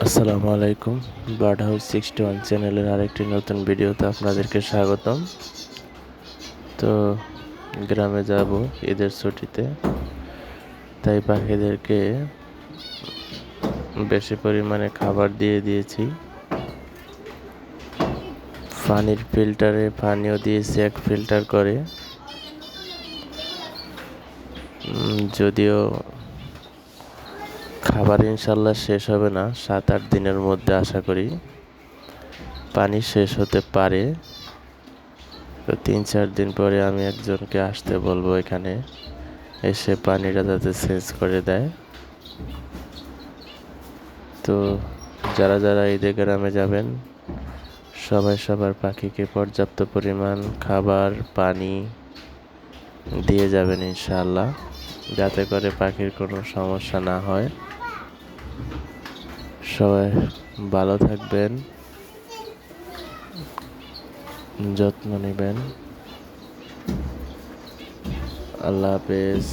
আসসালামু আলাইকুম। Bird house 61 চ্যানেলের আরেকটি নতুন ভিডিওতে আপনাদেরকে স্বাগতম। তো গ্রামে যাব ঈদের ছুটিতে, তাই পাখিদেরকে বেশি পরিমাণে খাবার দিয়ে দিয়েছি। পানির ফিল্টারে পানিও দিয়েছি 1 ফিল্টার করে। যদিও খাবার ইনশাল্লাহ শেষ হবে না, 7-8 দিনের মধ্যে আশা করি পানি শেষ হতে পারে। তো 3-4 দিন পরে আমি একজনকে আসতে বলবো এখানে, এসে পানিটা যাতে চেঞ্জ করে দেয়। তো যারা যারা ঈদে গ্রামে যাবেন, সবাই সবার পাখিকে পর্যাপ্ত পরিমাণ খাবার পানি দিয়ে যাবেন ইনশাআল্লাহ, যাতে করে পাখির কোনো সমস্যা না হয়। সবাই ভালো থাকবেন, যত্ন নেবেন। আল্লাহ হাফেজ।